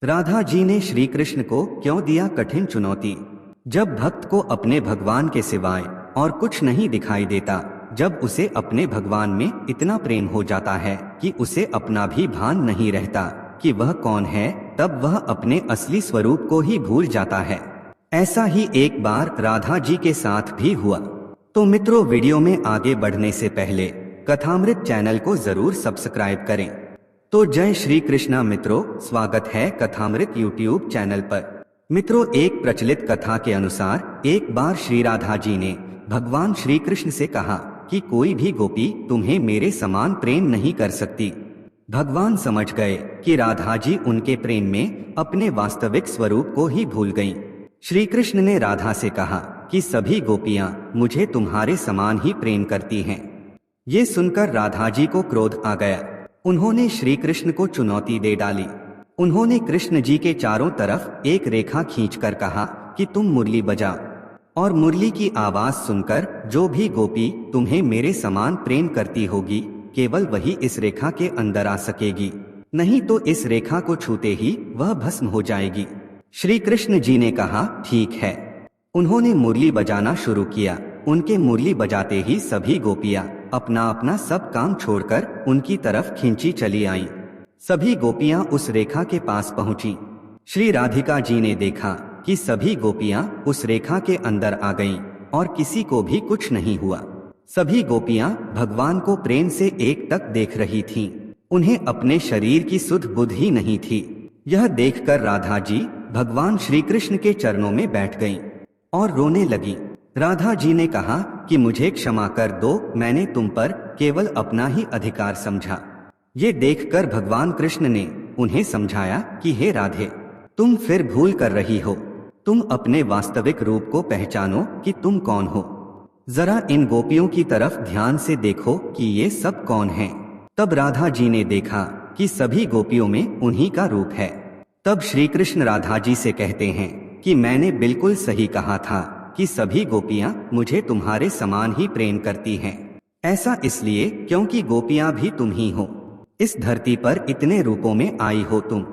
राधा जी ने श्री कृष्ण को क्यों दिया कठिन चुनौती? जब भक्त को अपने भगवान के सिवाय और कुछ नहीं दिखाई देता, जब उसे अपने भगवान में इतना प्रेम हो जाता है कि उसे अपना भी भान नहीं रहता कि वह कौन है, तब वह अपने असली स्वरूप को ही भूल जाता है। ऐसा ही एक बार राधा जी के साथ भी हुआ। तो मित्रों, वीडियो में आगे बढ़ने से पहले कथामृत चैनल को जरूर सब्सक्राइब करें। तो जय श्री कृष्णा मित्रों, स्वागत है कथामृत यूट्यूब चैनल पर। मित्रों, एक प्रचलित कथा के अनुसार एक बार श्री राधा जी ने भगवान श्री कृष्ण से कहा कि कोई भी गोपी तुम्हें मेरे समान प्रेम नहीं कर सकती। भगवान समझ गए कि राधा जी उनके प्रेम में अपने वास्तविक स्वरूप को ही भूल गईं। श्री कृष्ण ने राधा से कहा कि सभी गोपियां मुझे तुम्हारे समान ही प्रेम करती हैं। ये सुनकर राधा जी को क्रोध आ गया। उन्होंने श्री कृष्ण को चुनौती दे डाली। उन्होंने कृष्ण जी के चारों तरफ एक रेखा खींचकर कहा कि तुम मुरली बजाओ, और मुरली की आवाज सुनकर जो भी गोपी तुम्हें मेरे समान प्रेम करती होगी, केवल वही इस रेखा के अंदर आ सकेगी, नहीं तो इस रेखा को छूते ही वह भस्म हो जाएगी। श्री कृष्ण जी ने कहा ठीक है। उन्होंने मुरली बजाना शुरू किया। उनके मुरली बजाते ही सभी गोपियां अपना अपना सब काम छोड़कर उनकी तरफ खींची चली आईं। सभी गोपियां उस रेखा के पास पहुंची। श्री राधिका जी ने देखा कि सभी गोपियां उस रेखा के अंदर आ गईं और किसी को भी कुछ नहीं हुआ। सभी गोपियां भगवान को प्रेम से एकटक देख रही थीं। उन्हें अपने शरीर की सुध बुध ही नहीं थी। यह देखकर राधा जी भगवान श्री कृष्ण के चरणों में बैठ गईं और रोने लगी। राधा जी ने कहा कि मुझे क्षमा कर दो, मैंने तुम पर केवल अपना ही अधिकार समझा। ये देखकर भगवान कृष्ण ने उन्हें समझाया कि हे राधे, तुम फिर भूल कर रही हो। तुम अपने वास्तविक रूप को पहचानो कि तुम कौन हो। जरा इन गोपियों की तरफ ध्यान से देखो कि ये सब कौन हैं। तब राधा जी ने देखा कि सभी गोपियों में उन्हीं का रूप है। तब श्री कृष्ण राधा जी से कहते हैं कि मैंने बिल्कुल सही कहा था कि सभी गोपियां मुझे तुम्हारे समान ही प्रेम करती हैं। ऐसा इसलिए क्योंकि गोपियां भी तुम ही हो। इस धरती पर इतने रूपों में आई हो तुम।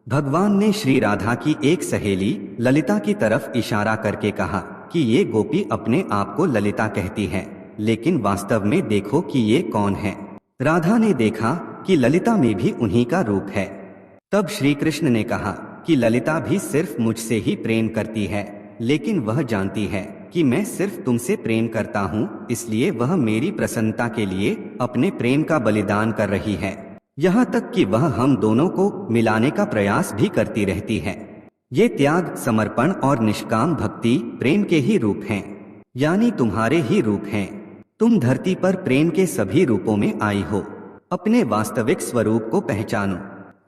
भगवान ने श्री राधा की एक सहेली ललिता की तरफ इशारा करके कहा कि ये गोपी अपने आप को ललिता कहती है, लेकिन वास्तव में देखो कि ये कौन है। राधा ने देखा कि ललिता में भी उन्हीं का रूप है। तब श्री कृष्ण ने कहा कि ललिता भी सिर्फ मुझसे ही प्रेम करती है, लेकिन वह जानती है कि मैं सिर्फ तुमसे प्रेम करता हूँ, इसलिए वह मेरी प्रसन्नता के लिए अपने प्रेम का बलिदान कर रही है। यहाँ तक कि वह हम दोनों को मिलाने का प्रयास भी करती रहती है। ये त्याग, समर्पण और निष्काम भक्ति प्रेम के ही रूप हैं, यानी तुम्हारे ही रूप हैं। तुम धरती पर प्रेम के सभी रूपों में आई हो। अपने वास्तविक स्वरूप को पहचानो।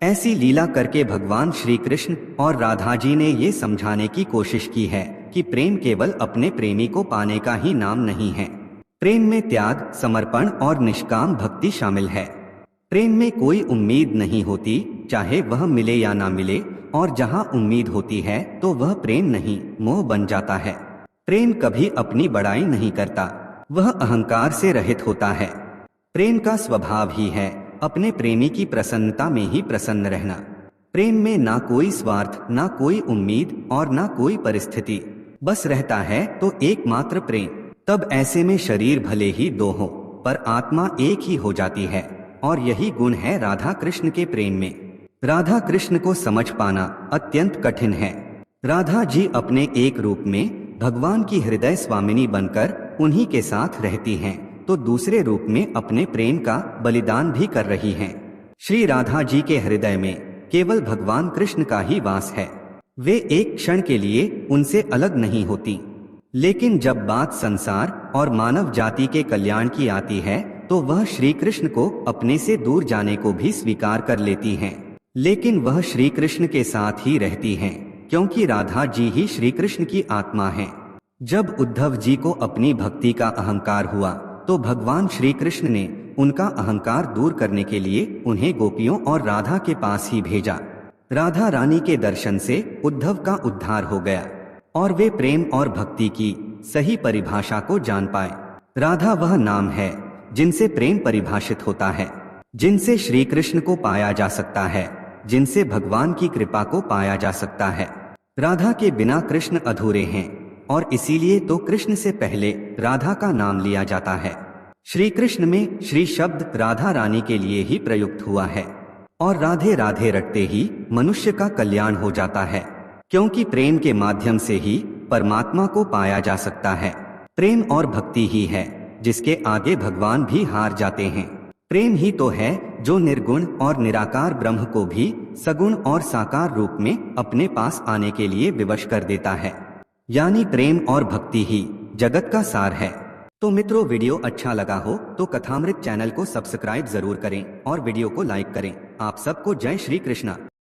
ऐसी लीला करके भगवान श्री कृष्ण और राधा जी ने ये समझाने की कोशिश की है कि प्रेम केवल अपने प्रेमी को पाने का ही नाम नहीं है। प्रेम में त्याग, समर्पण और निष्काम भक्ति शामिल है। प्रेम में कोई उम्मीद नहीं होती, चाहे वह मिले या ना मिले, और जहाँ उम्मीद होती है तो वह प्रेम नहीं, मोह बन जाता है। प्रेम कभी अपनी बड़ाई नहीं करता, वह अहंकार से रहित होता है। प्रेम का स्वभाव ही है अपने प्रेमी की प्रसन्नता में ही प्रसन्न रहना। प्रेम में ना कोई स्वार्थ, ना कोई उम्मीद और ना कोई परिस्थिति, बस रहता है तो एकमात्र प्रेम। तब ऐसे में शरीर भले ही दो हो, पर आत्मा एक ही हो जाती है, और यही गुण है राधा कृष्ण के प्रेम में। राधा कृष्ण को समझ पाना अत्यंत कठिन है। राधा जी अपने एक रूप में भगवान की हृदय स्वामिनी बनकर उन्हीं के साथ रहती हैं, तो दूसरे रूप में अपने प्रेम का बलिदान भी कर रही हैं। श्री राधा जी के हृदय में केवल भगवान कृष्ण का ही वास है। वे एक क्षण के लिए उनसे अलग नहीं होती। लेकिन जब बात संसार और मानव जाति के कल्याण की आती है, तो वह श्री कृष्ण को अपने से दूर जाने को भी स्वीकार कर लेती हैं। लेकिन वह श्री कृष्ण के साथ ही रहती हैं, क्योंकि राधा जी ही श्री कृष्ण की आत्मा हैं। जब उद्धव जी को अपनी भक्ति का अहंकार हुआ, तो भगवान श्री कृष्ण ने उनका अहंकार दूर करने के लिए उन्हें गोपियों और राधा के पास ही भेजा। राधा रानी के दर्शन से उद्धव का उद्धार हो गया और वे प्रेम और भक्ति की सही परिभाषा को जान पाए। राधा वह नाम है जिनसे प्रेम परिभाषित होता है, जिनसे श्री कृष्ण को पाया जा सकता है। जिनसे भगवान की कृपा को पाया जा सकता है। राधा के बिना कृष्ण अधूरे हैं और इसीलिए तो कृष्ण से पहले राधा का नाम लिया जाता है। श्री कृष्ण में श्री शब्द राधा रानी के लिए ही प्रयुक्त हुआ है और राधे राधे रटते ही मनुष्य का कल्याण हो जाता है, क्योंकि प्रेम के माध्यम से ही परमात्मा को पाया जा सकता है। प्रेम और भक्ति ही है जिसके आगे भगवान भी हार जाते हैं। प्रेम ही तो है जो निर्गुण और निराकार ब्रह्म को भी सगुण और साकार रूप में अपने पास आने के लिए विवश कर देता है। यानी प्रेम और भक्ति ही जगत का सार है। तो मित्रों, वीडियो अच्छा लगा हो तो कथामृत चैनल को सब्सक्राइब जरूर करें और वीडियो को लाइक करें। आप सबको जय श्री कृष्णा।